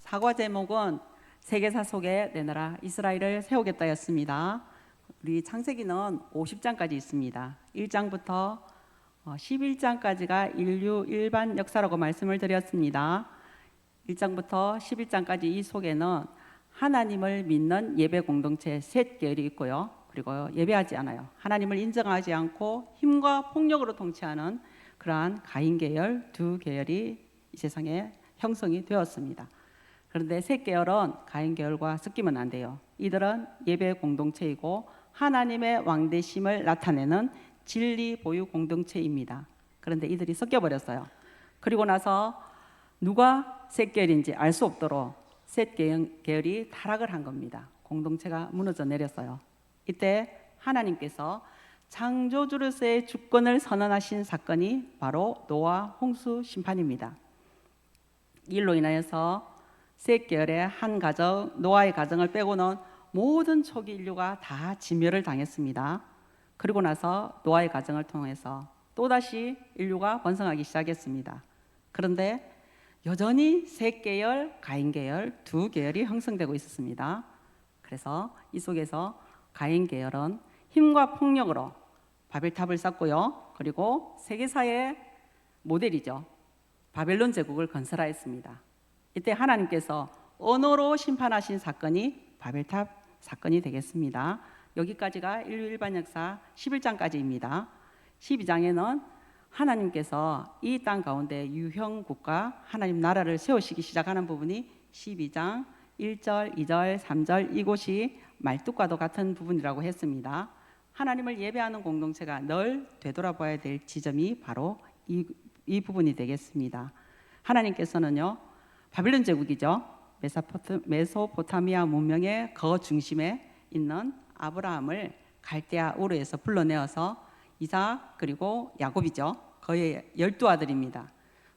사과 제목은 세계사 속에 내 나라 이스라엘을 세우겠다였습니다. 우리 창세기는 50장까지 있습니다. 1장부터 11장까지가 인류 일반 역사라고 말씀을 드렸습니다. 1장부터 11장까지 이 속에는 하나님을 믿는 예배 공동체 셋 계열이 있고요. 그리고 예배하지 않아요. 하나님을 인정하지 않고 힘과 폭력으로 통치하는 그러한 가인 계열 두 계열이 이 세상에 형성이 되었습니다. 그런데 셋 계열은 가인 계열과 섞이면 안 돼요. 이들은 예배 공동체이고 하나님의 왕되심을 나타내는 진리 보유 공동체입니다. 그런데 이들이 섞여 버렸어요. 그리고 나서 누가 셋 계열인지 알 수 없도록 셋 계열이 타락을 한 겁니다. 공동체가 무너져 내렸어요. 이때 하나님께서 창조주로서의 주권을 선언하신 사건이 바로 노아 홍수 심판입니다. 이 일로 인하여서 셋 계열의 한 가정, 노아의 가정을 빼고는 모든 초기 인류가 다 진멸을 당했습니다. 그리고 나서 노아의 가정을 통해서 또다시 인류가 번성하기 시작했습니다. 그런데 여전히 셋 계열, 가인 계열 두 계열이 형성되고 있었습니다. 그래서 이 속에서 가인 계열은 힘과 폭력으로 바벨탑을 쌓고요. 그리고 세계사의 모델이죠. 바벨론 제국을 건설하였습니다. 이때 하나님께서 언어로 심판하신 사건이 바벨탑 사건이 되겠습니다. 여기까지가 인류 일반 역사 11장까지입니다. 12장에는 하나님께서 이 땅 가운데 유형 국가 하나님 나라를 세우시기 시작하는 부분이 12장 1절, 2절, 3절 이곳이 말뚝과도 같은 부분이라고 했습니다. 하나님을 예배하는 공동체가 늘 되돌아봐야 될 지점이 바로 이 부분이 되겠습니다. 하나님께서는요, 바벨론 제국이죠. 메소포타미아 문명의 거중심에 있는 아브라함을 갈대아 우르에서 불러내어서 이삭 그리고 야곱이죠. 그의 12아들입니다.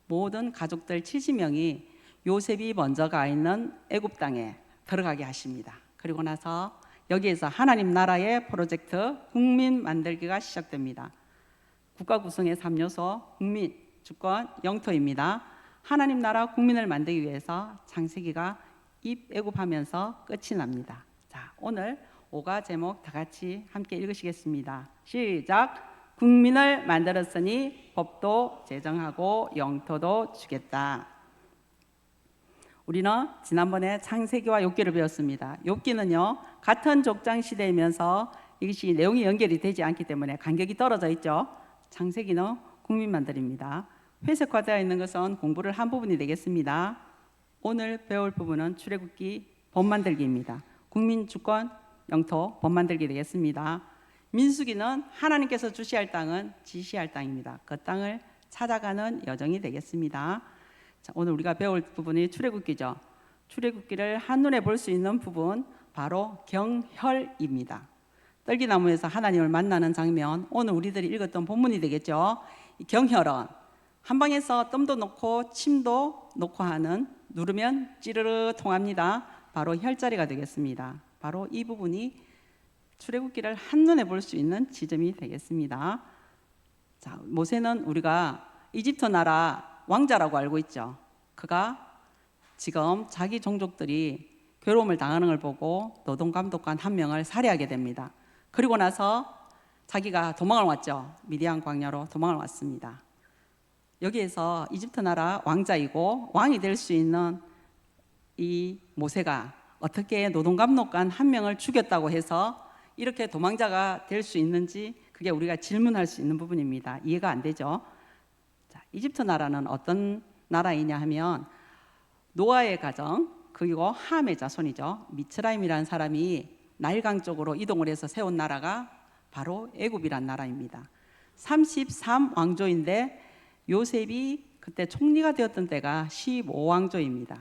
모든 가족들 70명이 요셉이 먼저 가 있는 애굽 땅에 들어가게 하십니다. 그리고 나서 여기에서 하나님 나라의 프로젝트 국민 만들기가 시작됩니다. 국가 구성의 3요소 국민, 주권, 영토입니다. 하나님 나라 국민을 만들기 위해서 창세기가 입애굽하면서 끝이 납니다. 자, 오늘 5가 제목 다 같이 함께 읽으시겠습니다. 시작. 국민을 만들었으니 법도 제정하고 영토도 주겠다. 우리는 지난번에 창세기와 욥기를 배웠습니다. 욥기는요, 같은 족장 시대이면서 이것이 내용이 연결이 되지 않기 때문에 간격이 떨어져 있죠. 창세기는 국민만들입니다. 회색화되어 있는 것은 공부를 한 부분이 되겠습니다. 오늘 배울 부분은 출애굽기 법만들기입니다. 국민 주권, 영토, 법만들기 되겠습니다. 민수기는 하나님께서 주시할 땅은 지시할 땅입니다. 그 땅을 찾아가는 여정이 되겠습니다. 자, 오늘 우리가 배울 부분이 출애굽기죠. 출애굽기를 한눈에 볼 수 있는 부분 바로 경혈입니다. 떨기나무에서 하나님을 만나는 장면, 오늘 우리들이 읽었던 본문이 되겠죠. 이 경혈은 한방에서 뜸도 놓고 침도 놓고 하는, 누르면 찌르르 통합니다. 바로 혈자리가 되겠습니다. 바로 이 부분이 출애굽기를 한눈에 볼 수 있는 지점이 되겠습니다. 자, 모세는 우리가 이집트 나라 왕자라고 알고 있죠. 그가 지금 자기 종족들이 괴로움을 당하는 걸 보고 노동감독관 한 명을 살해하게 됩니다. 그리고 나서 자기가 도망을 왔죠. 미디안 광야로 도망을 왔습니다. 여기에서 이집트 나라 왕자이고 왕이 될 수 있는 이 모세가 어떻게 노동감독관 한 명을 죽였다고 해서 이렇게 도망자가 될 수 있는지, 그게 우리가 질문할 수 있는 부분입니다. 이해가 안 되죠. 자, 이집트 나라는 어떤 나라이냐 하면 노아의 가정 그리고 함의 자손이죠. 미츠라임이라는 사람이 나일강 쪽으로 이동을 해서 세운 나라가 바로 애굽이란 나라입니다. 33왕조인데 요셉이 그때 총리가 되었던 때가 15왕조입니다.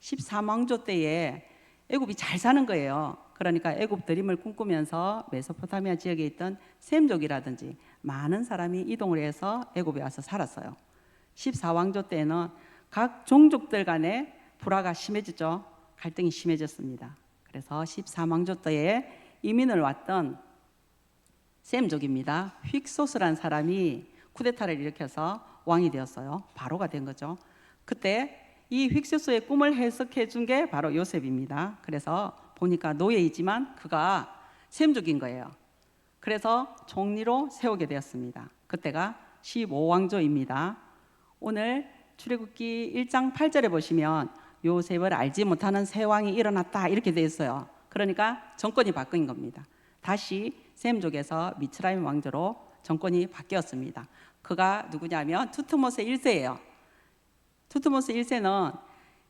13왕조 때에 애굽이 잘 사는 거예요. 그러니까 애굽 드림을 꿈꾸면서 메소포타미아 지역에 있던 셈족이라든지 많은 사람이 이동을 해서 애굽에 와서 살았어요. 14왕조 때에는 각 종족들 간에 불화가 심해지죠. 갈등이 심해졌습니다. 그래서 13왕조 때에 이민을 왔던 셈족입니다. 휙소스라는 사람이 쿠데타를 일으켜서 왕이 되었어요. 바로가 된 거죠. 그때 이 휙스의 꿈을 해석해 준 게 바로 요셉입니다. 그래서 보니까 노예이지만 그가 셈족인 거예요. 그래서 총리로 세우게 되었습니다. 그때가 15왕조입니다. 오늘 출애굽기 1장 8절에 보시면 요셉을 알지 못하는 새 왕이 일어났다 이렇게 되어 있어요. 그러니까 정권이 바뀐 겁니다. 다시 셈족에서 미츠라임 왕조로 정권이 바뀌었습니다. 그가 누구냐면 투트모스 1세예요. 투트모스 1세는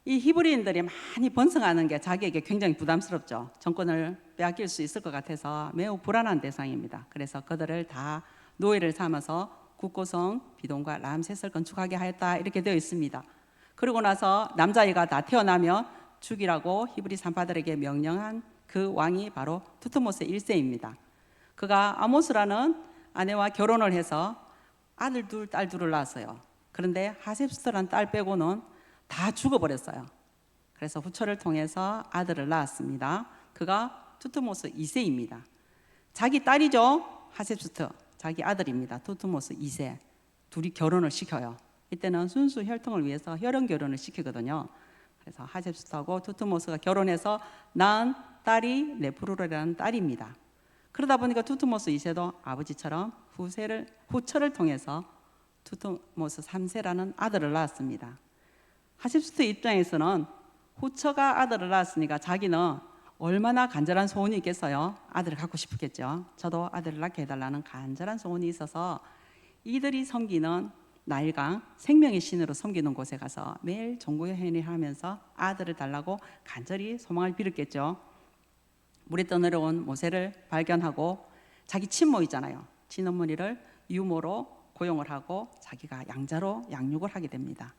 이 히브리인들이 많이 번성하는 게 자기에게 굉장히 부담스럽죠. 정권을 빼앗길 수 있을 것 같아서 매우 불안한 대상입니다. 그래서 그들을 다 노예를 삼아서 국고성 비동과 람셋을 건축하게 하였다 이렇게 되어 있습니다. 그리고 나서 남자아이가 다 태어나면 죽이라고 히브리 산파들에게 명령한 그 왕이 바로 투트모스 1세입니다. 그가 아모스라는 아내와 결혼을 해서 아들 둘, 딸 둘을 낳았어요. 그런데 하셉스트라는 딸 빼고는 다 죽어버렸어요. 그래서 후처를 통해서 아들을 낳았습니다. 그가 투트모스 2세입니다. 자기 딸이죠. 하셉스트. 자기 아들입니다. 투트모스 2세. 둘이 결혼을 시켜요. 이때는 순수 혈통을 위해서 혈연 결혼을 시키거든요. 그래서 하셉스트하고 투트모스가 결혼해서 낳은 딸이 네프루르라는 딸입니다. 그러다 보니까 투트모스 2세도 아버지처럼 후처를 통해서 투트모스 3세라는 아들을 낳았습니다. 하셉스트 입장에서는 후처가 아들을 낳았으니까 자기는 얼마나 간절한 소원이 있겠어요. 아들을 갖고 싶었겠죠. 저도 아들을 낳게 해달라는 간절한 소원이 있어서 이들이 섬기는 나일강 생명의 신으로 섬기는 곳에 가서 매일 종교회의를 하면서 아들을 달라고 간절히 소망을 빌었겠죠. 물에 떠내려온 모세를 발견하고 자기 친모이잖아요. 친어머니를 유모로 고용을 하고 자기가 양자로 양육을 하게 됩니다.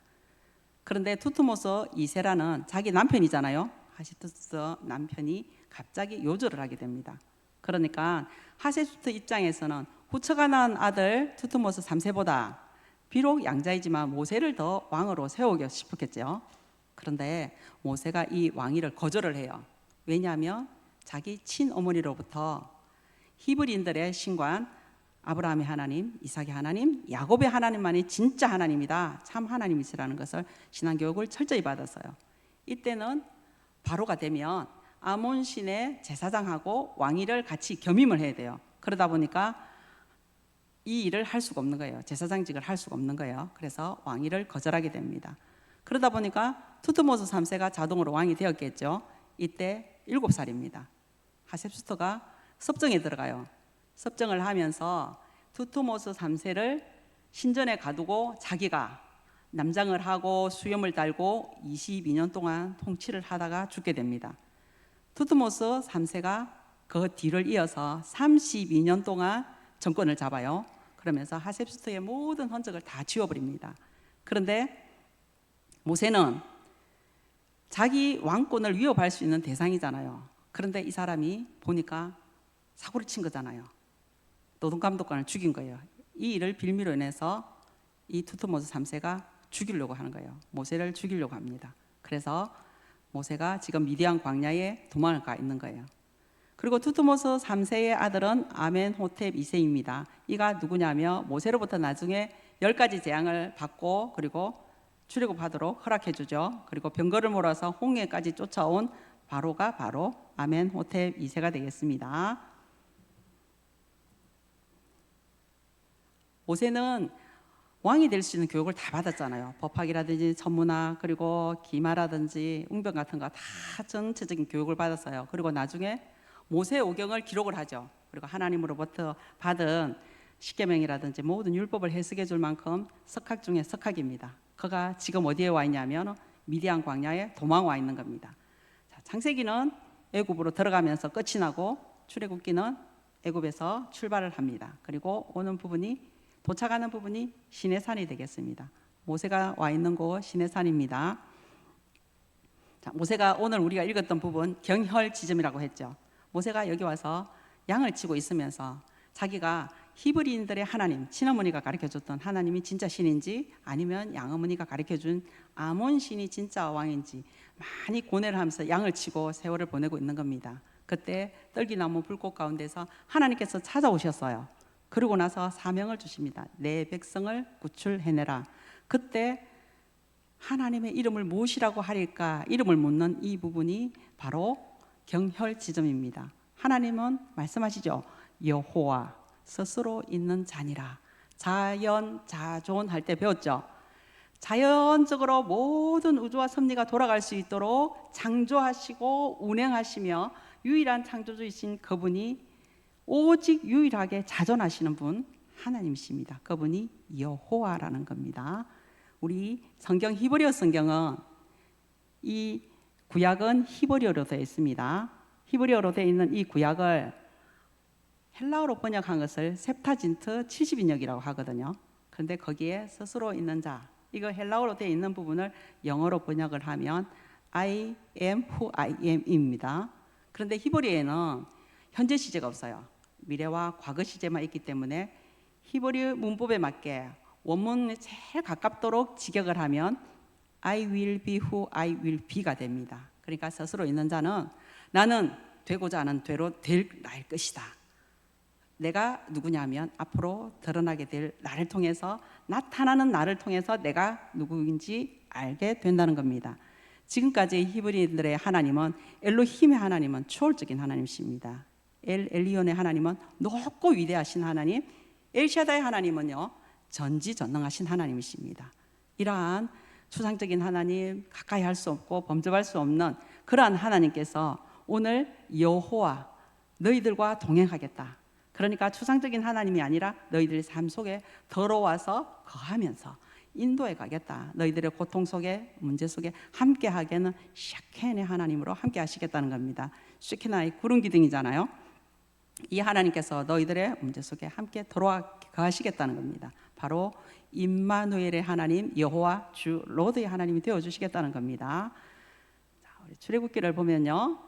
그런데 투트모스 2세라는 자기 남편이잖아요. 하셉스트 남편이 갑자기 요절을 하게 됩니다. 그러니까 하셉스트 입장에서는 후처가 낳은 아들 투트모스 3세보다 비록 양자이지만 모세를 더 왕으로 세우고 싶었겠죠. 그런데 모세가 이 왕위를 거절을 해요. 왜냐하면 자기 친어머니로부터 히브리인들의 신관 아브라함의 하나님, 이삭의 하나님, 야곱의 하나님만이 진짜 하나님이다, 참 하나님이시라는 것을 신앙교육을 철저히 받았어요. 이때는 바로가 되면 아몬 신의 제사장하고 왕위를 같이 겸임을 해야 돼요. 그러다 보니까 이 일을 할 수가 없는 거예요. 제사장직을 할 수가 없는 거예요. 그래서 왕위를 거절하게 됩니다. 그러다 보니까 투트모스 3세가 자동으로 왕이 되었겠죠. 이때 7살입니다. 하셉스트가 섭정에 들어가요. 섭정을 하면서 투트모스 3세를 신전에 가두고 자기가 남장을 하고 수염을 달고 22년 동안 통치를 하다가 죽게 됩니다. 투트모스 3세가 그 뒤를 이어서 32년 동안 정권을 잡아요. 그러면서 하셉스트의 모든 흔적을 다 지워버립니다. 그런데 모세는 자기 왕권을 위협할 수 있는 대상이잖아요. 그런데 이 사람이 보니까 사고를 친 거잖아요. 노동감독관을 죽인 거예요. 이 일을 빌미로 인해서 이 투트모스 3세가 죽이려고 하는 거예요. 모세를 죽이려고 합니다. 그래서 모세가 지금 미디안 광야에 도망을 가 있는 거예요. 그리고 투트모스 3세의 아들은 아멘호텝 2세입니다. 이가 누구냐면 모세로부터 나중에 10가지 재앙을 받고 그리고 출애굽하도록 허락해 주죠. 그리고 병거를 몰아서 홍해까지 쫓아온 바로가 바로 아멘호텝 2세가 되겠습니다. 모세는 왕이 될 수 있는 교육을 다 받았잖아요. 법학이라든지 천문학 그리고 기마라든지 웅변 같은 거 다 전체적인 교육을 받았어요. 그리고 나중에 모세 오경을 기록을 하죠. 그리고 하나님으로부터 받은 십계명이라든지 모든 율법을 해석해 줄 만큼 석학 중에 석학입니다. 그가 지금 어디에 와 있냐면 미디안 광야에 도망 와 있는 겁니다. 자, 창세기는 애굽으로 들어가면서 끝이 나고 출애굽기는 애굽에서 출발을 합니다. 그리고 오는 부분이 도착하는 부분이 시내산이 되겠습니다. 모세가 와 있는 곳 시내산입니다. 자, 모세가 오늘 우리가 읽었던 부분 경혈 지점이라고 했죠. 모세가 여기 와서 양을 치고 있으면서 자기가 히브리인들의 하나님, 친어머니가 가르쳐줬던 하나님이 진짜 신인지 아니면 양어머니가 가르쳐준 아몬 신이 진짜 왕인지 많이 고뇌를 하면서 양을 치고 세월을 보내고 있는 겁니다. 그때 떨기나무 불꽃 가운데서 하나님께서 찾아오셨어요. 그러고 나서 사명을 주십니다. 내 백성을 구출해내라. 그때 하나님의 이름을 무엇이라고 하릴까 이름을 묻는 이 부분이 바로 경혈 지점입니다. 하나님은 말씀하시죠. 여호와 스스로 있는 자니라. 자연 자존 할 때 배웠죠. 자연적으로 모든 우주와 섭리가 돌아갈 수 있도록 창조하시고 운행하시며 유일한 창조주이신 그분이 오직 유일하게 자존하시는 분 하나님이십니다. 그분이 여호와라는 겁니다. 우리 성경 히브리어 성경은 이 구약은 히브리어로 되어 있습니다. 히브리어로 되어 있는 이 구약을 헬라어로 번역한 것을 sep타진트 70인역이라고 하거든요. 그런데 거기에 스스로 있는 자, 이거 헬라어로 되어 있는 부분을 영어로 번역을 하면 I am who I am입니다. 그런데 히브리어에는 현재 시제가 없어요. 미래와 과거 시제만 있기 때문에 히브리 문법에 맞게 원문에 제일 가깝도록 직역을 하면 I will be who I will be가 됩니다. 그러니까 스스로 있는 자는 나는 되고자 하는 대로 될 나일 것이다. 내가 누구냐면 앞으로 드러나게 될 나를 통해서 나타나는 나를 통해서 내가 누구인지 알게 된다는 겁니다. 지금까지 히브리인들의 하나님은 엘로힘의 하나님은 초월적인 하나님이십니다. 엘 엘리온의 하나님은 높고 위대하신 하나님, 엘샤다의 하나님은요 전지전능하신 하나님이십니다. 이러한 추상적인 하나님, 가까이 할 수 없고 범접할 수 없는 그러한 하나님께서 오늘 여호와 너희들과 동행하겠다. 그러니까 추상적인 하나님이 아니라 너희들의 삶 속에 들어와서 거하면서 인도해 가겠다. 너희들의 고통 속에 문제 속에 함께 하게는 샤켄의 하나님으로 함께 하시겠다는 겁니다. 샤켄의 구름 기둥이잖아요. 이 하나님께서 너희들의 문제 속에 함께 들어와 거하시겠다는 겁니다. 바로 임마누엘의 하나님 여호와 주 로드의 하나님이 되어 주시겠다는 겁니다. 자, 우리 출애굽기를 보면요.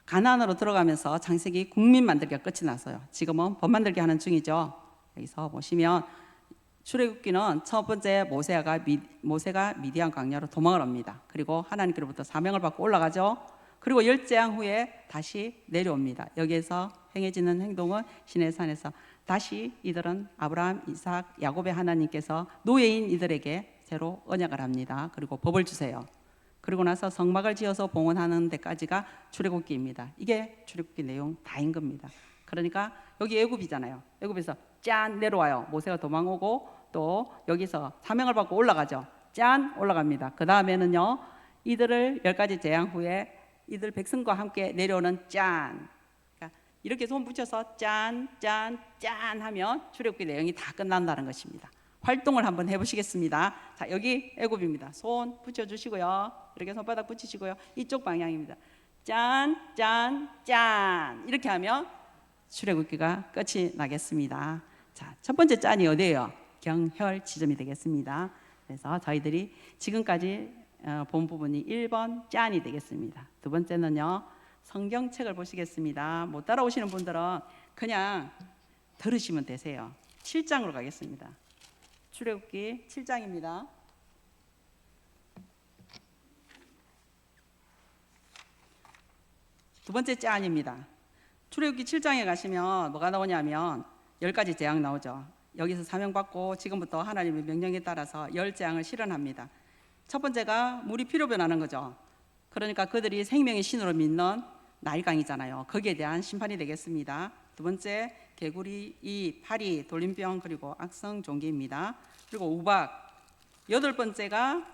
가나안으로 들어가면서 창세기 국민 만들기가 끝이 났어요. 지금은 법 만들기 하는 중이죠. 여기서 보시면 출애굽기는 첫 번째 모세가 미디안 광야로 도망을 옵니다. 그리고 하나님께로부터 사명을 받고 올라가죠. 그리고 열재앙 후에 다시 내려옵니다. 여기에서 행해지는 행동은 시내산에서 다시 이들은 아브라함, 이삭, 야곱의 하나님께서 노예인 이들에게 새로 언약을 합니다. 그리고 법을 주세요. 그리고 나서 성막을 지어서 봉헌하는 데까지가 출애굽기입니다. 이게 출애굽기 내용 다인 겁니다. 그러니까 여기 애굽이잖아요. 애굽에서 짠 내려와요. 모세가 도망오고 또 여기서 사명을 받고 올라가죠. 짠 올라갑니다. 그 다음에는요 이들을 10가지 재앙 후에 이들 백성과 함께 내려오는 짠. 그러니까 이렇게 손 붙여서 짠, 짠, 짠 하면 출애굽기 내용이 다 끝난다는 것입니다. 활동을 한번 해보시겠습니다. 자, 여기 애굽입니다. 손 붙여주시고요. 이렇게 손바닥 붙이시고요. 이쪽 방향입니다. 짠, 짠, 짠. 이렇게 하면 출애굽기가 끝이 나겠습니다. 자, 첫 번째 짠이 어디예요? 경혈 지점이 되겠습니다. 그래서 저희들이 지금까지 본 부분이 1번 짠이 되겠습니다. 두 번째는요. 성경책을 보시겠습니다. 못 따라오시는 분들은 그냥 들으시면 되세요. 7장으로 가겠습니다. 출애굽기 7장입니다. 두 번째 짠입니다. 출애굽기 7장에 가시면 뭐가 나오냐면 10가지 재앙 나오죠. 여기서 사명받고 지금부터 하나님의 명령에 따라서 10재앙을 실현합니다. 첫 번째가 물이 피로 변하는 거죠. 그러니까 그들이 생명의 신으로 믿는 나일강이잖아요. 거기에 대한 심판이 되겠습니다. 두 번째 개구리, 이 파리, 돌림병 그리고 악성 종기입니다. 그리고 우박. 8번째가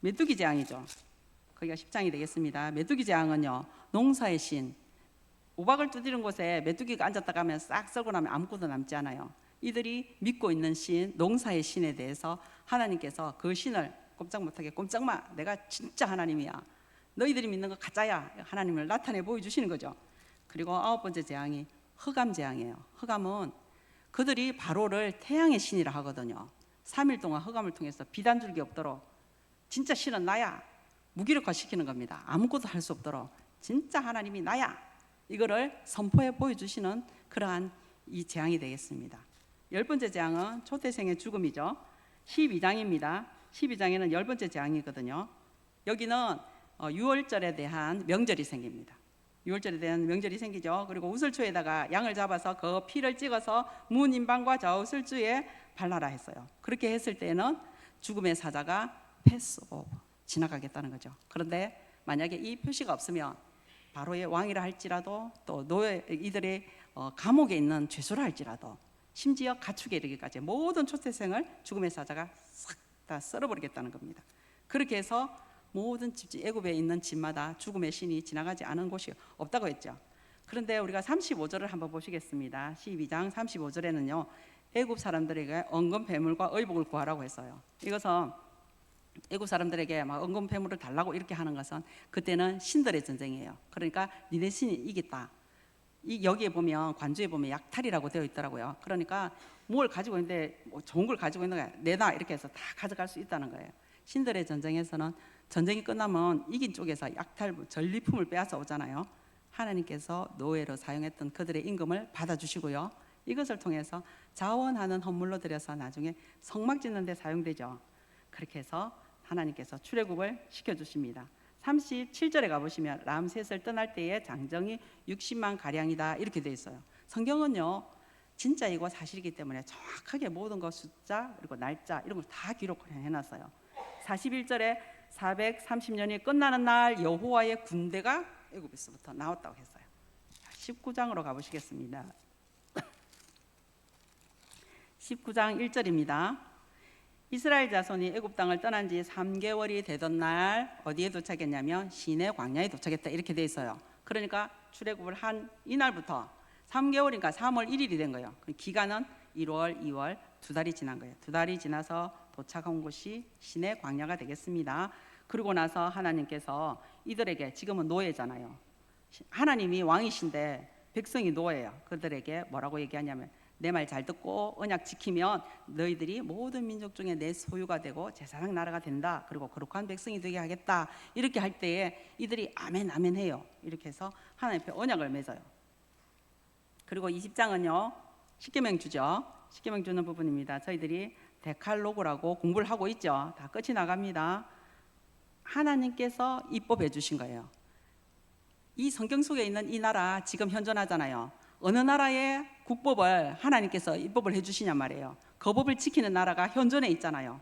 메뚜기 재앙이죠. 거기가 10장이 되겠습니다. 메뚜기 재앙은요 농사의 신. 우박을 두드리는 곳에 메뚜기가 앉았다가 하면 싹 썰고 나면 아무것도 남지 않아요. 이들이 믿고 있는 신, 농사의 신에 대해서 하나님께서 그 신을 꼼짝 못하게 꼼짝마, 내가 진짜 하나님이야, 너희들이 믿는 거 가짜야, 하나님을 나타내 보여주시는 거죠. 그리고 9번째 재앙이 흑암 재앙이에요. 흑암은 그들이 바로를 태양의 신이라 하거든요. 3일 동안 흑암을 통해서 빛 한 줄기 없도록 진짜 신은 나야 무기력화시키는 겁니다. 아무것도 할 수 없도록 진짜 하나님이 나야 이거를 선포해 보여주시는 그러한 이 재앙이 되겠습니다. 10번째 재앙은 초태생의 죽음이죠. 12장입니다. 12장에는 10번째 재앙이거든요. 여기는 6월절에 대한 명절이 생깁니다. 6월절에 대한 명절이 생기죠. 그리고 우슬초에다가 양을 잡아서 그 피를 찍어서 문 임방과 좌우슬주에 발라라 했어요. 그렇게 했을 때는 죽음의 사자가 패스오브 지나가겠다는 거죠. 그런데 만약에 이 표시가 없으면 바로의 왕이라 할지라도 또 노예 이들의 감옥에 있는 죄수라 할지라도 심지어 가축에 이르기까지 모든 초태생을 죽음의 사자가 싹 다 썰어버리겠다는 겁니다. 그렇게 해서 모든 집 애굽에 있는 집마다 죽음의 신이 지나가지 않은 곳이 없다고 했죠. 그런데 우리가 35절을 한번 보시겠습니다. 12장 35절에는요 애굽 사람들에게 언금 배물과 의복을 구하라고 했어요. 이것은 애굽 사람들에게 막 언금 배물을 달라고 이렇게 하는 것은 그때는 신들의 전쟁이에요. 그러니까 니네 신이 이겼다. 여기에 보면 관주에 보면 약탈이라고 되어 있더라고요. 그러니까 뭘 가지고 있는데 좋은 걸 가지고 있는 거야 내놔 이렇게 해서 다 가져갈 수 있다는 거예요. 신들의 전쟁에서는 전쟁이 끝나면 이긴 쪽에서 약탈 전리품을 빼앗아 오잖아요. 하나님께서 노예로 사용했던 그들의 임금을 받아주시고요. 이것을 통해서 자원하는 헌물로 드려서 나중에 성막 짓는 데 사용되죠. 그렇게 해서 하나님께서 출애굽을 시켜주십니다. 37절에 가보시면 람셋을 떠날 때의 장정이 60만 가량이다 이렇게 돼 있어요. 성경은요 진짜이고 사실이기 때문에 정확하게 모든 것 숫자 그리고 날짜 이런 걸 다 기록을 해놨어요. 41절에 430년이 끝나는 날 여호와의 군대가 애굽에서부터 나왔다고 했어요. 19장으로 가보시겠습니다. 19장 1절입니다. 이스라엘 자손이 애굽 땅을 떠난 지 3개월이 되던 날 어디에 도착했냐면 시내 광야에 도착했다 이렇게 돼 있어요. 그러니까 출애굽을 한 이날부터 3개월이니까 3월 1일이 된 거예요. 기간은 1월, 2월 두 달이 지난 거예요. 두 달이 지나서 도착한 곳이 시내 광야가 되겠습니다. 그리고 나서 하나님께서 이들에게 지금은 노예잖아요. 하나님이 왕이신데 백성이 노예예요. 그들에게 뭐라고 얘기하냐면 내 말 잘 듣고 언약 지키면 너희들이 모든 민족 중에 내 소유가 되고 제사장 나라가 된다. 그리고 거룩한 백성이 되게 하겠다. 이렇게 할 때에 이들이 아멘 아멘 해요. 이렇게 해서 하나님 앞에 언약을 맺어요. 그리고 20장은요 십계명 주죠. 십계명 주는 부분입니다. 저희들이 데칼로그라고 공부를 하고 있죠. 다 끝이 나갑니다. 하나님께서 입법해 주신 거예요. 이 성경 속에 있는 이 나라 지금 현존하잖아요. 어느 나라의 국법을 하나님께서 입법을 해주시냔 말이에요. 그 법을 지키는 나라가 현존에 있잖아요.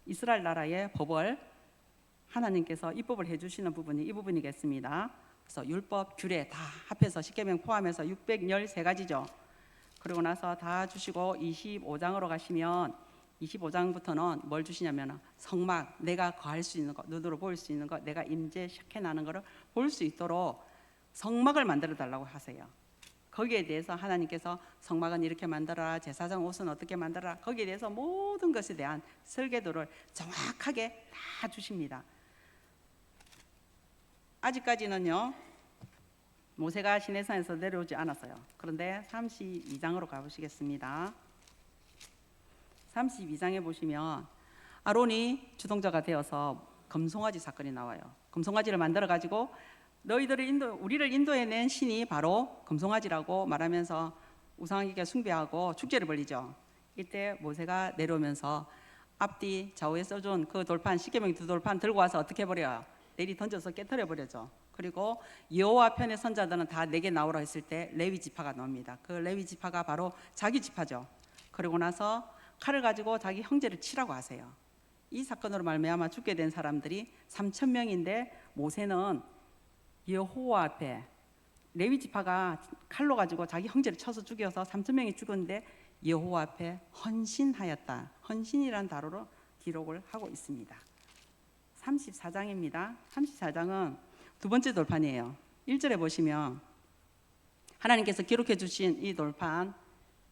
이스라엘 나라의 법을 하나님께서 입법을 해주시는 부분이 이 부분이겠습니다. 그래서 율법, 규례 다 합해서 십계명 포함해서 613가지죠. 그리고 나서 다 주시고 25장으로 가시면 25장부터는 뭘 주시냐면 성막, 내가 거할 수 있는 것, 눈으로 보일 수 있는 것, 내가 임재 샤케나는 것을 볼 수 있도록 성막을 만들어 달라고 하세요. 거기에 대해서 하나님께서 성막은 이렇게 만들어라, 제사장 옷은 어떻게 만들어라, 거기에 대해서 모든 것에 대한 설계도를 정확하게 다 주십니다. 아직까지는요 모세가 시내산에서 내려오지 않았어요. 그런데 32장으로 가보시겠습니다. 32장에 보시면 아론이 주동자가 되어서 금송아지 사건이 나와요. 금송아지를 만들어 가지고 우리를 인도해낸 신이 바로 금송아지라고 말하면서 우상에게 숭배하고 축제를 벌리죠. 이때 모세가 내려오면서 앞뒤 좌우에 써준 그 돌판, 십계명 두 돌판 들고 와서 어떻게 해버려요? 내리 던져서 깨트려 버려죠. 그리고 여호와 편의 선자들은 다 내게 나오라 했을 때 레위 지파가 나옵니다. 그 레위 지파가 바로 자기 지파죠. 그리고 나서 칼을 가지고 자기 형제를 치라고 하세요. 이 사건으로 말미암아 죽게 된 사람들이 3,000명인데 모세는 여호와 앞에 레위 지파가 칼로 가지고 자기 형제를 쳐서 죽여서 3,000명이 죽었는데 여호와 앞에 헌신하였다. 헌신이라는 단어로 기록을 하고 있습니다. 34장입니다. 34장은 두 번째 돌판이에요. 1절에 보시면 하나님께서 기록해 주신 이 돌판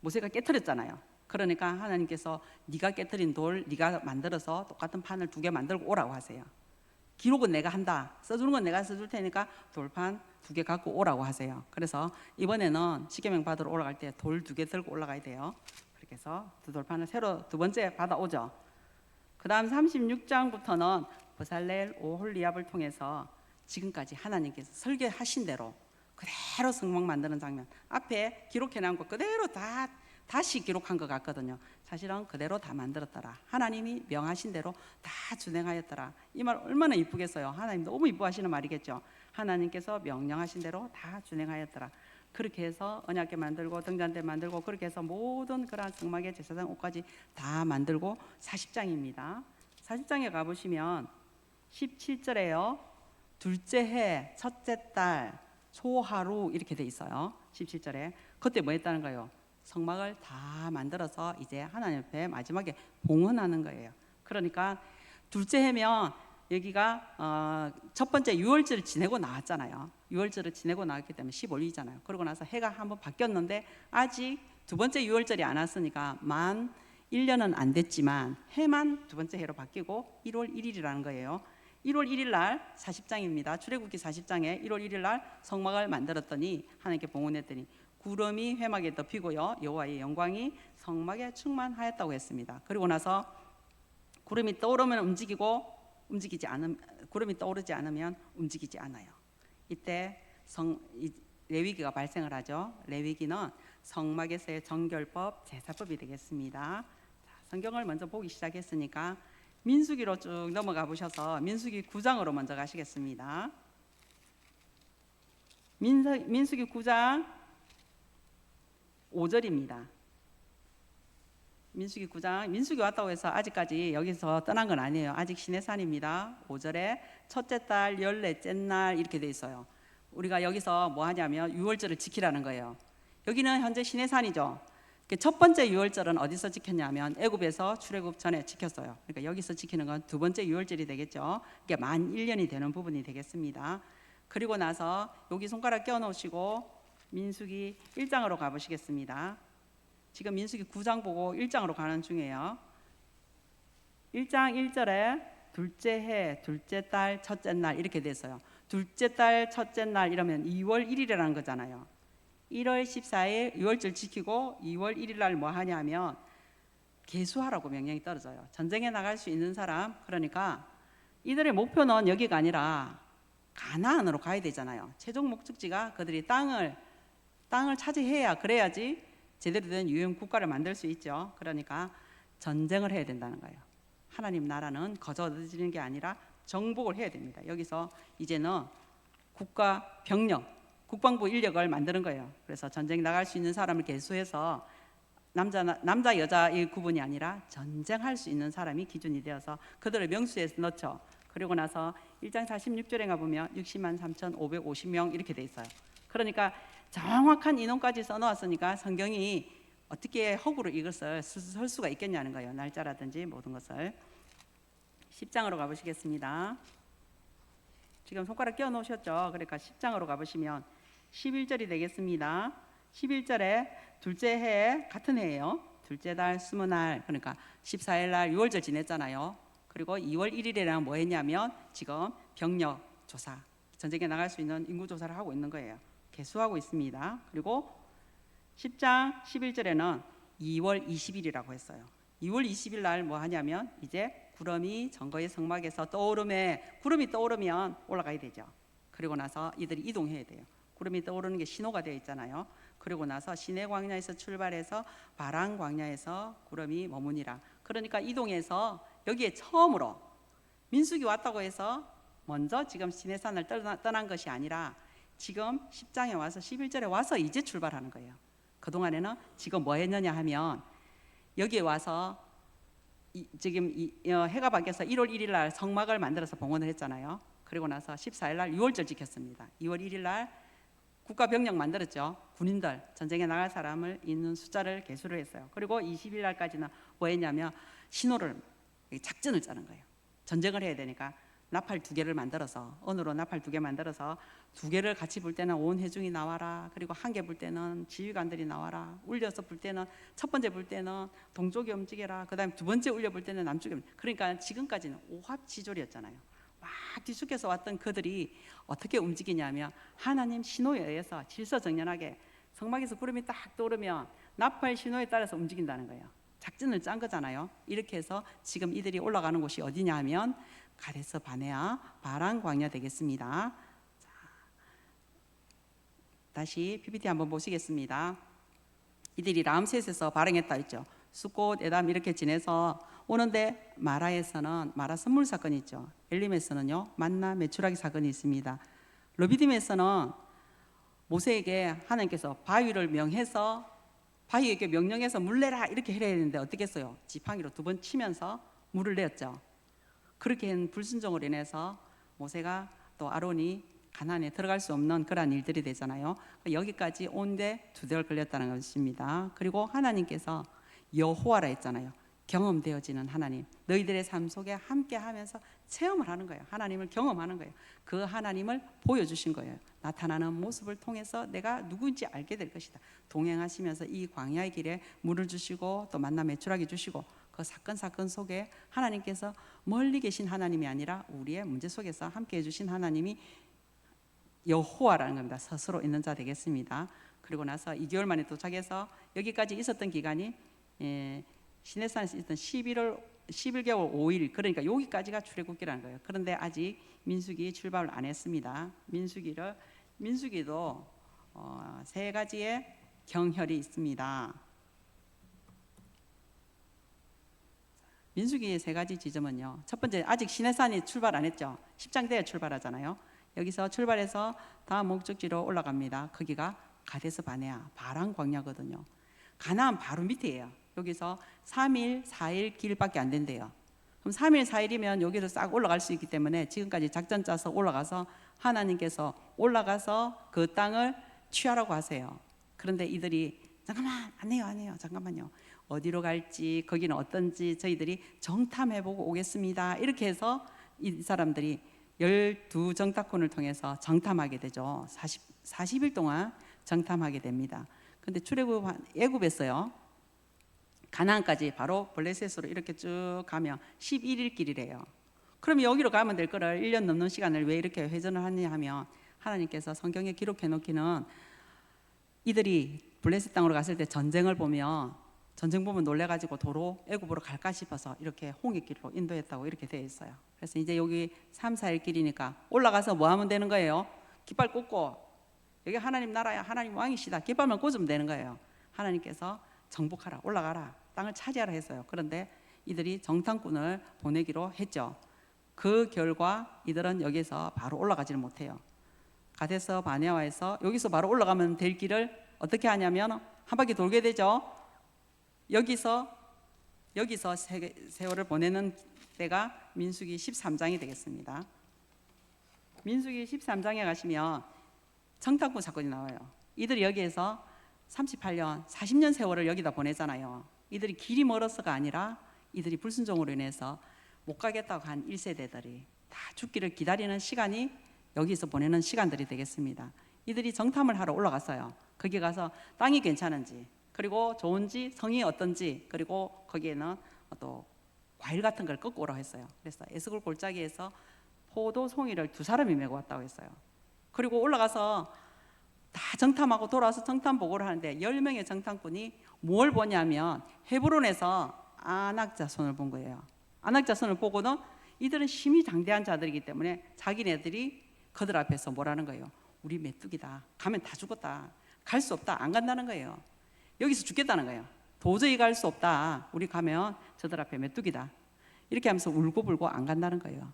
모세가 깨트렸잖아요. 그러니까 하나님께서 네가 깨트린 돌 네가 만들어서 똑같은 판을 2개 만들고 오라고 하세요. 기록은 내가 한다. 써주는 건 내가 써줄 테니까 돌판 2개 갖고 오라고 하세요. 그래서 이번에는 십계명 받으러 올라갈 때 돌 2개 들고 올라가야 돼요. 그렇게 해서 두 돌판을 새로 두 번째 받아오죠. 그 다음 36장부터는 버살렐 오홀리압을 통해서 지금까지 하나님께서 설계하신 대로 그대로 성막 만드는 장면, 앞에 기록해놓은 거 그대로 다시 기록한 것 같거든요. 사실은 그대로 다 만들었더라. 하나님이 명하신 대로 다 준행하였더라. 이 말 얼마나 이쁘겠어요. 하나님 너무 이뻐하시는 말이겠죠. 하나님께서 명령하신 대로 다 준행하였더라. 그렇게 해서 언약궤 만들고 등잔대 만들고 그렇게 해서 모든 그러한 성막의 제사장 옷까지 다 만들고 40장입니다. 40장에 가보시면 17절에요. 둘째 해, 첫째 달, 초하루 이렇게 돼 있어요. 17절에. 그때 뭐 했다는 거예요? 성막을 다 만들어서 이제 하나님 앞에 마지막에 봉헌하는 거예요. 그러니까 둘째 해면 여기가 첫 번째 유월절을 지내고 나왔잖아요. 유월절을 지내고 나왔기 때문에 15일이잖아요. 그러고 나서 해가 한번 바뀌었는데 아직 두 번째 유월절이 안 왔으니까 만 1년은 안 됐지만 해만 두 번째 해로 바뀌고 1월 1일이라는 거예요. 1월 1일 날 40장입니다. 출애굽기 40장에 1월 1일 날 성막을 만들었더니 하나님께 봉헌했더니 구름이 회막에 덮이고요. 여호와의 영광이 성막에 충만하였다고 했습니다. 그리고 나서 구름이 떠오르면 움직이고 구름이 떠오르지 않으면 움직이지 않아요. 이때 레위기가 발생을 하죠. 레위기는 성막에서의 정결법, 제사법이 되겠습니다. 자, 성경을 먼저 보기 시작했으니까 민수기로 쭉 넘어가 보셔서 민수기 9장으로 먼저 가시겠습니다. 민수기 9장 5절입니다. 민수기 9장, 민수기 왔다고 해서 아직까지 여기서 떠난 건 아니에요. 아직 시내산입니다. 5절에 첫째 달 14째 날 이렇게 돼 있어요. 우리가 여기서 뭐 하냐면 유월절을 지키라는 거예요. 여기는 현재 시내산이죠. 첫 번째 유월절은 어디서 지켰냐면 애굽에서 출애굽 전에 지켰어요. 그러니까 여기서 지키는 건 두 번째 유월절이 되겠죠. 이게 만 1년이 되는 부분이 되겠습니다. 그리고 나서 여기 손가락 껴 놓으시고 민수기 1장으로 가보시겠습니다. 지금 민수기 9장 보고 1장으로 가는 중이에요. 1장 1절에 둘째 해, 둘째 달, 첫째 날 이렇게 됐어요. 둘째 달, 첫째 날 이러면 2월 1일이라는 거잖아요. 1월 14일 유월절 지키고 2월 1일 날 뭐 하냐면 계수하라고 명령이 떨어져요. 전쟁에 나갈 수 있는 사람, 그러니까 이들의 목표는 여기가 아니라 가나안으로 가야 되잖아요. 최종 목적지가 그들이 땅을 차지해야, 그래야지 제대로 된 유엔 국가를 만들 수 있죠. 그러니까 전쟁을 해야 된다는 거예요. 하나님 나라는 거저 얻어지는 게 아니라 정복을 해야 됩니다. 여기서 이제는 국가 병력, 국방부 인력을 만드는 거예요. 그래서 전쟁 나갈 수 있는 사람을 계수해서 남자 여자의 구분이 아니라 전쟁할 수 있는 사람이 기준이 되어서 그들을 명수에 넣죠. 그리고 나서 1장 46절에 가보면 60만 3,550명 이렇게 돼 있어요. 그러니까 정확한 인원까지 써놓았으니까 성경이 어떻게 허구로 이것을 쓸 수가 있겠냐는 거예요. 날짜라든지 모든 것을. 10장으로 가보시겠습니다. 지금 손가락 끼워 놓으셨죠? 그러니까 10장으로 가보시면 11절이 되겠습니다. 11절에 둘째 해, 같은 해예요. 둘째 달 20날, 그러니까 14일 날 6월절 지냈잖아요. 그리고 2월 1일에랑 뭐 했냐면 지금 병력 조사, 전쟁에 나갈 수 있는 인구 조사를 하고 있는 거예요. 개수하고 있습니다. 그리고 10장 11절에는 2월 20일이라고 했어요. 2월 20일 날 뭐 하냐면 이제 구름이 정거의 성막에서 구름이 떠오르면 올라가야 되죠. 그리고 나서 이들이 이동해야 돼요. 구름이 떠오르는 게 신호가 되어 있잖아요. 그리고 나서 시내 광야에서 출발해서 바란 광야에서 구름이 머무니라. 그러니까 이동해서 여기에 처음으로 민수기 왔다고 해서 먼저 지금 시내산을 떠난 것이 아니라 지금 10장에 와서 11절에 와서 이제 출발하는 거예요. 그동안에는 지금 뭐 했느냐 하면 여기에 와서 지금 해가 바뀌어서 1월 1일 날 성막을 만들어서 봉헌을 했잖아요. 그리고 나서 14일 날 6월절 지켰습니다. 2월 1일 날 국가 병력 만들었죠. 군인들, 전쟁에 나갈 사람을 있는 숫자를 계수를 했어요. 그리고 20일 날까지는 뭐 했냐면 신호를, 작전을 짜는 거예요. 전쟁을 해야 되니까 나팔 2개를 만들어서, 언으로 나팔 2개 만들어서 2개를 같이 불 때는 온 회중이 나와라. 그리고 1개 불 때는 지휘관들이 나와라. 울려서 불 때는 첫 번째 불 때는 동쪽이 움직여라. 그다음에 두 번째 울려 불 때는 남쪽이 움직여라. 그러니까 지금까지는 오합지졸이었잖아요. 막 뒤섞여서 왔던 그들이 어떻게 움직이냐면 하나님 신호에 의해서 질서정연하게 성막에서 구름이 딱 떠오르면 나팔 신호에 따라서 움직인다는 거예요. 작전을 짠 거잖아요. 이렇게 해서 지금 이들이 올라가는 곳이 어디냐 하면 가데스 바네아 바란 광야 되겠습니다. 자, 다시 PPT 한번 보시겠습니다. 이들이 람셋에서 발행했다 했죠. 숫꽃, 에담 이렇게 지내서 오는데 마라 선물 사건이 있죠. 엘림에서는요 만나 메추라기 사건이 있습니다. 르비딤에서는 모세에게 하나님께서 바위를 명해서 명령해서 물 내라 이렇게 해야 되는데 어떻게 했어요? 지팡이로 2번 치면서 물을 내었죠. 그렇게 한 불순종으로 인해서 모세가 또 아론이 가나안에 들어갈 수 없는 그러한 일들이 되잖아요. 여기까지 온데 2개월 걸렸다는 것입니다. 그리고 하나님께서 여호와라 했잖아요. 경험되어지는 하나님, 너희들의 삶 속에 함께하면서 체험을 하는 거예요. 하나님을 경험하는 거예요. 그 하나님을 보여주신 거예요. 나타나는 모습을 통해서 내가 누구인지 알게 될 것이다. 동행하시면서 이 광야의 길에 물을 주시고 또 만나 매출하게 주시고 그 사건 속에 하나님께서 멀리 계신 하나님이 아니라 우리의 문제 속에서 함께 해주신 하나님이 여호와라는 겁니다. 스스로 있는 자 되겠습니다. 그리고 나서 2개월 만에 도착해서 여기까지 있었던 기간이 시내산에서 있던 11개월 5일, 그러니까 여기까지가 출애굽기라는 거예요. 그런데 아직 민수기 출발을 안 했습니다. 민수기도 3가지의 경혈이 있습니다. 민수기의 3가지 지점은요. 첫 번째, 아직 시내산이 출발 안 했죠. 10장 때에 출발하잖아요. 여기서 출발해서 다음 목적지로 올라갑니다. 거기가 가데스 바네아, 바란 광야거든요. 가나안 바로 밑이에요. 여기서 3일, 4일 길밖에 안 된대요. 그럼 3일, 4일이면 여기서 싹 올라갈 수 있기 때문에 지금까지 작전 짜서 올라가서 하나님께서 올라가서 그 땅을 취하라고 하세요. 그런데 이들이 잠깐만, 안 해요. 잠깐만요. 어디로 갈지, 거기는 어떤지 저희들이 정탐해보고 오겠습니다. 이렇게 해서 이 사람들이 12정탐꾼을 통해서 정탐하게 되죠. 40일 동안 정탐하게 됩니다. 근데 출애굽 애굽에서요, 가나안까지 바로 블레셋으로 이렇게 쭉 가면 11일 길이래요. 그럼 여기로 가면 될 거를 1년 넘는 시간을 왜 이렇게 회전을 하냐 하면 하나님께서 성경에 기록해 놓기는 이들이 블레셋 땅으로 갔을 때 전쟁을 보면 놀래가지고 도로 애굽으로 갈까 싶어서 이렇게 홍해길로 인도했다고 이렇게 되어 있어요. 그래서 이제 여기 3, 4일 길이니까 올라가서 뭐 하면 되는 거예요? 깃발 꽂고 여기 하나님 나라야, 하나님 왕이시다, 깃발만 꽂으면 되는 거예요. 하나님께서 정복하라, 올라가라, 땅을 차지하라 했어요. 그런데 이들이 정탐꾼을 보내기로 했죠. 그 결과 이들은 여기서 바로 올라가지를 못해요. 가데스 바네아에서 여기서 바로 올라가면 될 길을 어떻게 하냐면 한 바퀴 돌게 되죠. 여기서 세월을 보내는 때가 민수기 13장이 되겠습니다. 민수기 13장에 가시면 정탐꾼 사건이 나와요. 이들이 여기에서 38년, 40년 세월을 여기다 보내잖아요. 이들이 길이 멀어서가 아니라 이들이 불순종으로 인해서 못 가겠다고 한 1세대들이 다 죽기를 기다리는 시간이 여기서 보내는 시간들이 되겠습니다. 이들이 정탐을 하러 올라갔어요. 거기 가서 땅이 괜찮은지, 그리고 좋은지, 성이 어떤지, 그리고 거기에는 또 과일 같은 걸 꺾고 오라고 했어요. 그래서 에스골 골짜기에서 포도 송이를 2사람이 메고 왔다고 했어요. 그리고 올라가서 다 정탐하고 돌아와서 정탐 보고를 하는데 10명의 정탐꾼이 뭘 보냐면 헤브론에서 아낙 자손을 본 거예요. 아낙 자손을 보고는 이들은 심히 장대한 자들이기 때문에 자기네들이 그들 앞에서 뭐라는 거예요? 우리 메뚜기다. 가면 다 죽었다. 갈 수 없다. 안 간다는 거예요. 여기서 죽겠다는 거예요. 도저히 갈 수 없다. 우리 가면 저들 앞에 메뚜기다. 이렇게 하면서 울고불고 안 간다는 거예요.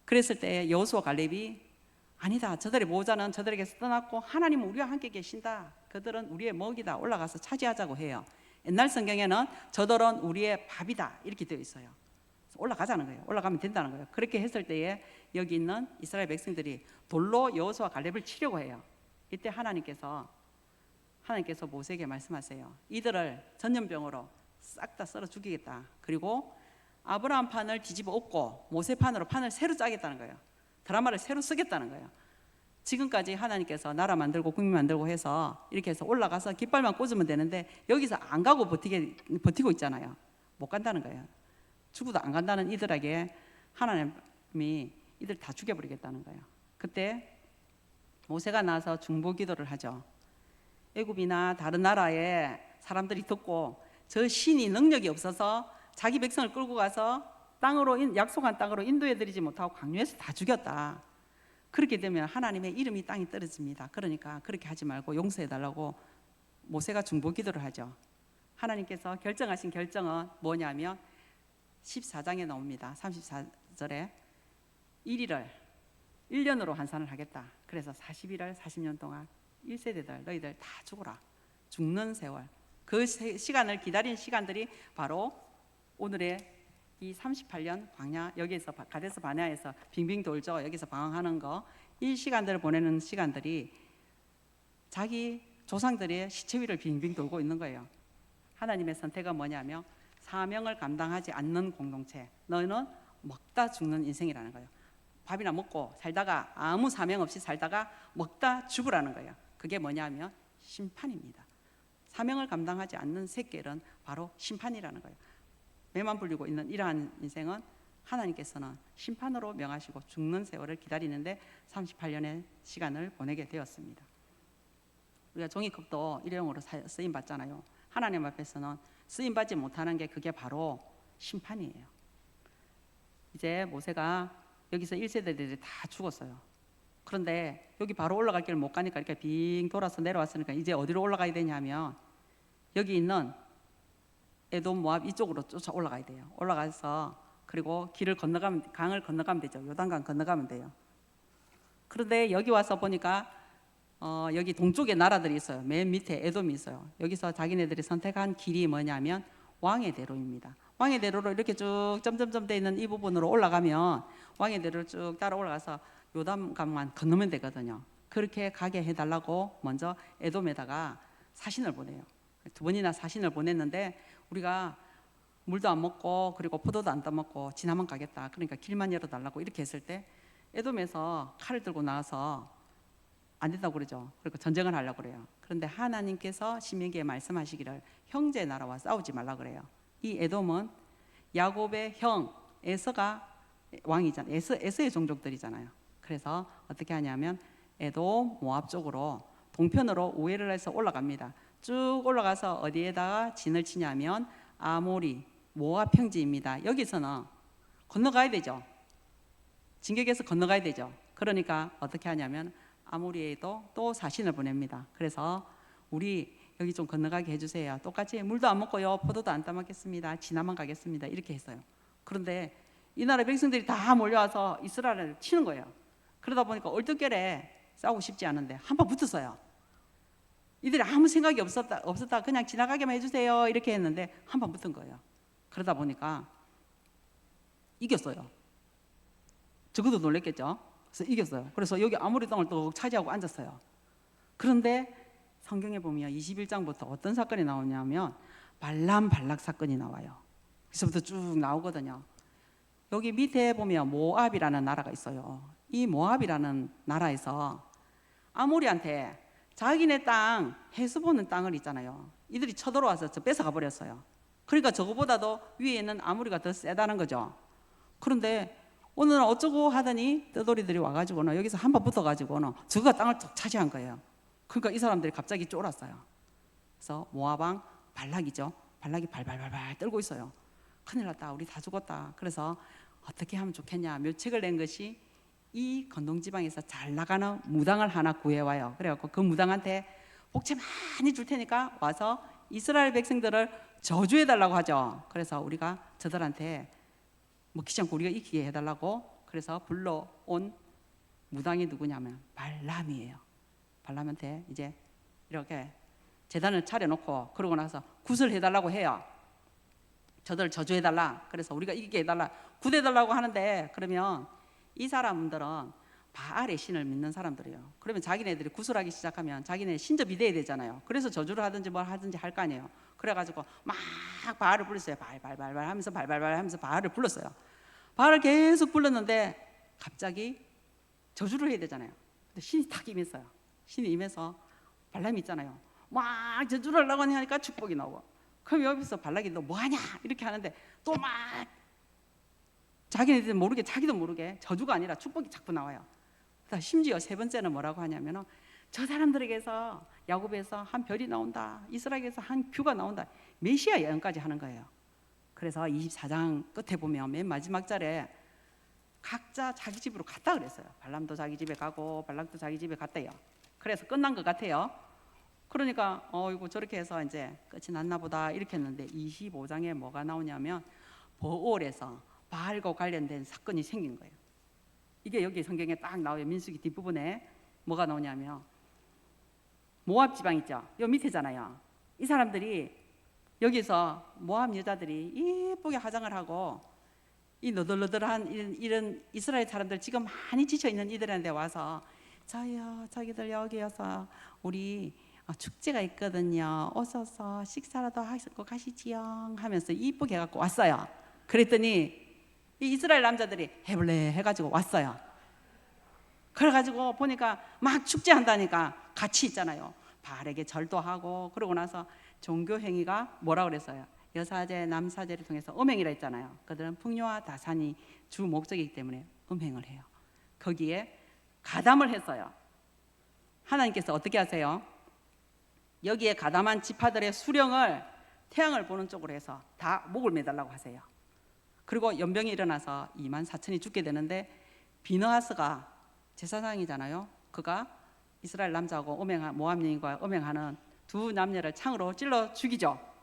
그랬을 때 여호수아 갈렙이 아니다. 저들의 보호자는 저들에게서 떠났고 하나님은 우리와 함께 계신다. 그들은 우리의 먹이다. 올라가서 차지하자고 해요. 옛날 성경에는 저들은 우리의 밥이다. 이렇게 되어 있어요. 올라가자는 거예요. 올라가면 된다는 거예요. 그렇게 했을 때에 여기 있는 이스라엘 백성들이 돌로 여호수아 갈렙을 치려고 해요. 이때 하나님께서 모세에게 말씀하세요. 이들을 전염병으로 싹 다 썰어 죽이겠다. 그리고 아브라함 판을 뒤집어 엎고 모세 판으로 판을 새로 짜겠다는 거예요. 드라마를 새로 쓰겠다는 거예요. 지금까지 하나님께서 나라 만들고 국민 만들고 해서 이렇게 해서 올라가서 깃발만 꽂으면 되는데 여기서 안 가고 버티고 있잖아요. 못 간다는 거예요. 죽어도 안 간다는 이들에게 하나님이 이들 다 죽여버리겠다는 거예요. 그때 모세가 나와서 중보 기도를 하죠. 애굽이나 다른 나라의 사람들이 듣고 저 신이 능력이 없어서 자기 백성을 끌고 가서 약속한 땅으로 인도해드리지 못하고 강요해서 다 죽였다. 그렇게 되면 하나님의 이름이 땅에 떨어집니다. 그러니까 그렇게 하지 말고 용서해달라고 모세가 중보 기도를 하죠. 하나님께서 결정하신 결정은 뭐냐면 14장에 나옵니다. 34절에 1년으로 환산을 하겠다. 그래서 40일을 40년 동안 1세대들 너희들 다 죽어라. 죽는 세월. 그 시간을 기다린 시간들이 바로 오늘의 이 38년 광야 여기에서 가데스 바네아에서 빙빙 돌죠. 여기서 방황하는 거, 이 시간들을 보내는 시간들이 자기 조상들의 시체 위를 빙빙 돌고 있는 거예요. 하나님의 선택은 뭐냐면 사명을 감당하지 않는 공동체, 너희는 먹다 죽는 인생이라는 거예요. 밥이나 먹고 살다가 아무 사명 없이 살다가 먹다 죽으라는 거예요. 그게 뭐냐면 심판입니다. 사명을 감당하지 않는 새끼는 바로 심판이라는 거예요. 매만 불리고 있는 이러한 인생은 하나님께서는 심판으로 명하시고 죽는 세월을 기다리는데 38년의 시간을 보내게 되었습니다. 우리가 종이컵도 일회용으로 쓰임 받잖아요. 하나님 앞에서는 쓰임 받지 못하는 게 그게 바로 심판이에요. 이제 모세가 여기서 1세대들이 다 죽었어요. 그런데 여기 바로 올라갈 길을 못 가니까 이렇게 빙 돌아서 내려왔으니까 이제 어디로 올라가야 되냐면 여기 있는 에돔, 모압 이쪽으로 쫓아 올라가야 돼요. 올라가서 그리고 길을 건너가면, 강을 건너가면 되죠. 요단강 건너가면 돼요. 그런데 여기 와서 보니까 여기 동쪽에 나라들이 있어요. 맨 밑에 에돔이 있어요. 여기서 자기네들이 선택한 길이 뭐냐면 왕의 대로입니다. 왕의 대로로 이렇게 쭉 점점점 돼 있는 이 부분으로 올라가면 왕의 대로를 쭉 따라 올라가서 요단강만 건너면 되거든요. 그렇게 가게 해달라고 먼저 에돔에다가 사신을 보내요. 2번이나 사신을 보냈는데 우리가 물도 안 먹고 그리고 포도도 안 따먹고 지나만 가겠다. 그러니까 길만 열어달라고 이렇게 했을 때 에돔에서 칼을 들고 나와서 안 된다고 그러죠. 그리고 전쟁을 하려고 그래요. 그런데 하나님께서 신명기에 말씀하시기를 형제 나라와 싸우지 말라 그래요. 이 에돔은 야곱의 형 에서가 왕이잖아요. 에서의 종족들이잖아요. 그래서 어떻게 하냐면 에돔, 모압 쪽으로 동편으로 우회를 해서 올라갑니다. 쭉 올라가서 어디에다가 진을 치냐면 아모리, 모압 평지입니다. 여기서는 건너가야 되죠. 진격해서 건너가야 되죠. 그러니까 어떻게 하냐면 아모리에도 또 사신을 보냅니다. 그래서 우리 여기 좀 건너가게 해주세요. 똑같이 물도 안 먹고요, 포도도 안 따먹겠습니다. 지나만 가겠습니다. 이렇게 했어요. 그런데 이 나라 백성들이 다 몰려와서 이스라엘을 치는 거예요. 그러다 보니까 얼떨결에 싸우고 싶지 않은데 한번 붙었어요. 이들이 아무 생각이 없었다. 그냥 지나가게만 해주세요. 이렇게 했는데 한번 붙은 거예요. 그러다 보니까 이겼어요. 적어도 놀랬겠죠. 그래서 이겼어요. 그래서 여기 아모리 땅을 또 차지하고 앉았어요. 그런데 성경에 보면 21장부터 어떤 사건이 나오냐면 발람 발락 사건이 나와요. 그래서부터 쭉 나오거든요. 여기 밑에 보면 모압이라는 나라가 있어요. 이 모압이라는 나라에서 아모리한테 자기네 땅 헤스보는 땅을 있잖아요. 이들이 쳐들어와서 뺏어가 버렸어요. 그러니까 저거보다도 위에 있는 아모리가 더 세다는 거죠. 그런데 오늘은 어쩌고 하더니 떠돌이들이 와가지고는 여기서 한번 붙어가지고는 저가 땅을 툭 차지한 거예요. 그러니까 이 사람들이 갑자기 쫄았어요. 그래서 모압왕 발락이죠. 발락이 발발발발 떨고 있어요. 큰일 났다. 우리 다 죽었다. 그래서 어떻게 하면 좋겠냐 묘책을 낸 것이 이 건동지방에서 잘 나가는 무당을 하나 구해와요. 그래갖고 그 무당한테 복채 많이 줄 테니까 와서 이스라엘 백성들을 저주해달라고 하죠. 그래서 우리가 저들한테 먹히지 않고 우리가 이기게 해달라고 그래서 불러온 무당이 누구냐면 발람이에요. 발람한테 이제 이렇게 제단을 차려놓고 그러고 나서 굿을 해달라고 해요. 저들을 저주해달라. 그래서 우리가 이기게 해달라. 굿해달라고 하는데 그러면 이 사람들은 바알의 신을 믿는 사람들이에요. 그러면 자기네들이 구슬하기 시작하면 자기네 신접이 돼야 되잖아요. 그래서 저주를 하든지 뭘 하든지 할 거 아니에요. 그래가지고 막 바알을 불렀어요. 발발발발 하면서 발발발 하면서 바알을 불렀어요. 바알을 계속 불렀는데 갑자기 저주를 해야 되잖아요. 근데 신이 탁 임했어요. 신이 임해서 발람이 있잖아요. 막 저주를 하려고 하니까 축복이 나오고 그럼 여기서 발락이 너 뭐하냐 이렇게 하는데 또 막 자기네들 모르게 자기도 모르게 저주가 아니라 축복이 자꾸 나와요. 심지어 세 번째는 뭐라고 하냐면 저 사람들에게서 야곱에서 한 별이 나온다. 이스라엘에서 한 규가 나온다. 메시아 예언까지 하는 거예요. 그래서 24장 끝에 보면 맨 마지막 절에 각자 자기 집으로 갔다 그랬어요. 발람도 자기 집에 가고 발락도 자기 집에 갔대요. 그래서 끝난 것 같아요. 그러니까 이거 저렇게 해서 이제 끝이 났나 보다 이렇게 했는데 25장에 뭐가 나오냐면 버올에서 바알과 관련된 사건이 생긴 거예요. 이게 여기 성경에 딱 나와요. 민수기 뒷부분에 뭐가 나오냐면 모압 지방 있죠. 요 밑에잖아요. 이 사람들이 여기서 모압 여자들이 예쁘게 화장을 하고 이 너덜너덜한 이런 이스라엘 사람들 지금 많이 지쳐 있는 이들한테 와서 저요 저기들 여기여서 우리 축제가 있거든요. 오셔서 식사라도 하시고 가시지요 하면서 이쁘게 해갖고 왔어요. 그랬더니 이 이스라엘 남자들이 해볼래 해가지고 왔어요. 그래가지고 보니까 막 축제한다니까 같이 있잖아요. 바르게 절도하고 그러고 나서 종교 행위가 뭐라 그랬어요? 여사제 남사제를 통해서 음행이라 했잖아요. 그들은 풍요와 다산이 주 목적이기 때문에 음행을 해요. 거기에 가담을 했어요. 하나님께서 어떻게 하세요? 여기에 가담한 지파들의 수령을 태양을 보는 쪽으로 해서 다 목을 매달라고 하세요. 그리고 연병이 일어나서 2만 4천이 죽게 되는데 비느하스가 제사장이잖아요. 그가 이스라엘 남자하고 모압 여인과 음행하는 두 남녀를 창으로 찔러 죽이죠.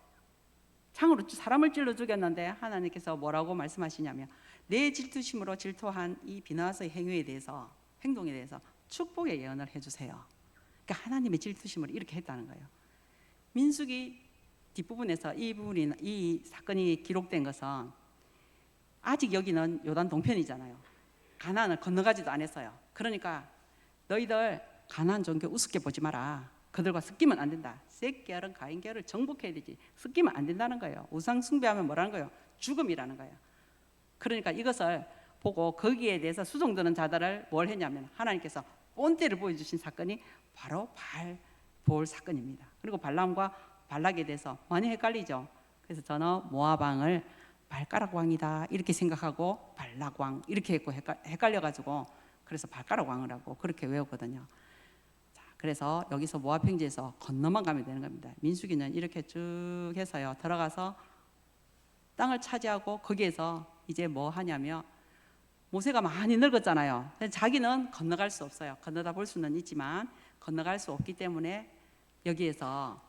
창으로 사람을 찔러 죽였는데 하나님께서 뭐라고 말씀하시냐면 내 질투심으로 질투한 이 비느하스의 행위에 대해서 행동에 대해서 축복의 예언을 해주세요. 그러니까 하나님의 질투심으로 이렇게 했다는 거예요. 민수기 뒷부분에서 이 사건이 기록된 것은 아직 여기는 요단 동편이잖아요. 가나안을 건너가지도 않았어요. 그러니까 너희들 가나안 종교 우습게 보지 마라. 그들과 섞이면 안 된다. 셋계열은 가인계열을 정복해야 되지. 섞이면 안 된다는 거예요. 우상 숭배하면 뭐라는 거예요? 죽음이라는 거예요. 그러니까 이것을 보고 거기에 대해서 수종드는 자들을 뭘 했냐면 하나님께서 본때를 보여주신 사건이 바로 발볼 사건입니다. 그리고 발람과 발락에 대해서 많이 헷갈리죠. 그래서 저는 모압 왕을 발가락 왕이다 이렇게 생각하고 발락 왕 이렇게 했고 헷갈려가지고 그래서 발가락 왕을 하고 그렇게 외우거든요. 자, 그래서 여기서 모압 평지에서 건너만 가면 되는 겁니다. 민수기는 이렇게 쭉 해서요 들어가서 땅을 차지하고 거기에서 이제 뭐 하냐면 모세가 많이 늙었잖아요. 자기는 건너갈 수 없어요. 건너다 볼 수는 있지만 건너갈 수 없기 때문에 여기에서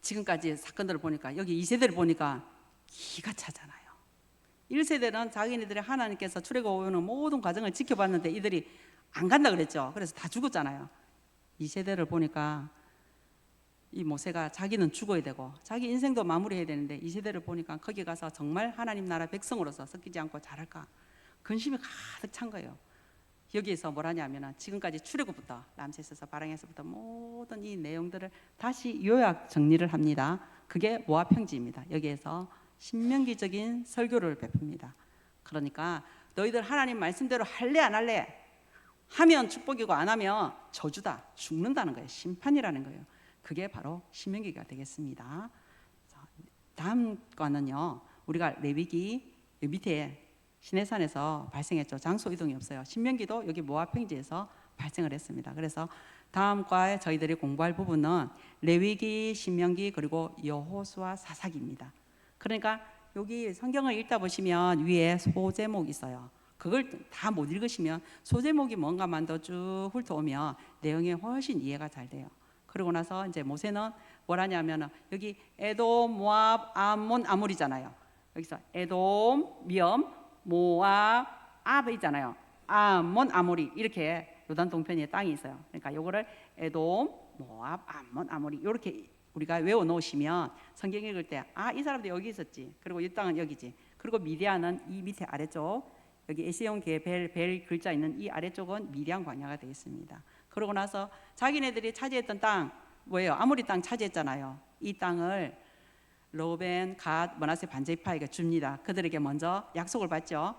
지금까지 사건들을 보니까 여기 2세대를 보니까 기가 차잖아요. 1세대는 자기네들이 하나님께서 출애굽하는 모든 과정을 지켜봤는데 이들이 안 간다 그랬죠. 그래서 다 죽었잖아요. 2세대를 보니까 이 모세가 자기는 죽어야 되고 자기 인생도 마무리해야 되는데 2세대를 보니까 거기 가서 정말 하나님 나라 백성으로서 섞이지 않고 잘할까 근심이 가득 찬 거예요. 여기에서 뭘 하냐면 지금까지 출애굽부터 람세스에서 바랑에서부터 모든 이 내용들을 다시 요약 정리를 합니다. 그게 모압 평지입니다. 여기에서 신명기적인 설교를 베풉니다. 그러니까 너희들 하나님 말씀대로 할래 안 할래? 하면 축복이고 안 하면 저주다, 죽는다는 거예요. 심판이라는 거예요. 그게 바로 신명기가 되겠습니다. 다음 과는요, 우리가 레위기 밑에 시내산에서 발생했죠. 장소 이동이 없어요. 신명기도 여기 모압 평지에서 발생을 했습니다. 그래서 다음 과에 저희들이 공부할 부분은 레위기, 신명기 그리고 여호수아 사사기입니다. 그러니까 여기 성경을 읽다 보시면 위에 소제목이 있어요. 그걸 다 못 읽으시면 소제목이 뭔가만 더 쭉 훑어오면 내용이 훨씬 이해가 잘 돼요. 그러고 나서 이제 모세는 뭘 하냐면 여기 에돔, 모압, 암몬, 아몰이잖아요. 여기서 에돔, 미엄, 모압, 아브이잖아요. 암몬, 아모리 이렇게 요단 동편에 땅이 있어요. 그러니까 요거를 에돔, 모압, 암몬, 아모리 이렇게 우리가 외워 놓으시면 성경 읽을 때 이 사람도 여기 있었지. 그리고 이 땅은 여기지. 그리고 미디안은 이 밑에 아래쪽 여기 에세온계 벨 글자 있는 이 아래쪽은 미디안 광야가 되겠습니다. 그러고 나서 자기네들이 차지했던 땅 뭐예요? 아모리 땅 차지했잖아요. 이 땅을 로벤, 갓, 머나세 반제파에게 줍니다. 그들에게 먼저 약속을 받죠.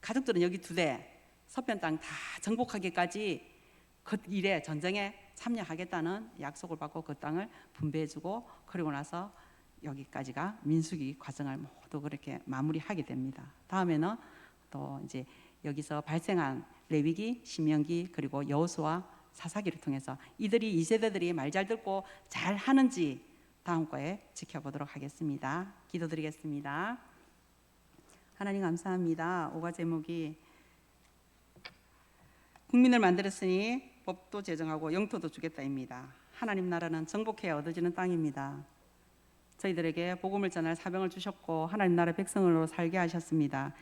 가족들은 여기 2대 서편 땅 다 정복하기까지 그 일에 전쟁에 참여하겠다는 약속을 받고 그 땅을 분배해주고 그리고 나서 여기까지가 민수기 과정을 모두 그렇게 마무리하게 됩니다. 다음에는 또 이제 여기서 발생한 레위기, 신명기 그리고 여호수아 사사기를 통해서 이들이 2세대들이 말 잘 듣고 잘 하는지 다음 과에 지켜보도록 하겠습니다. 기도드리겠습니다. 하나님 감사합니다. 5가 제목이 국민을 만들었으니 법도 제정하고 영토도 주겠다입니다. 하나님 나라는 정복해야 얻어지는 땅입니다. 저희들에게 복음을 전할 사명을 주셨고 하나님 나라 백성으로 살게 하셨습니다.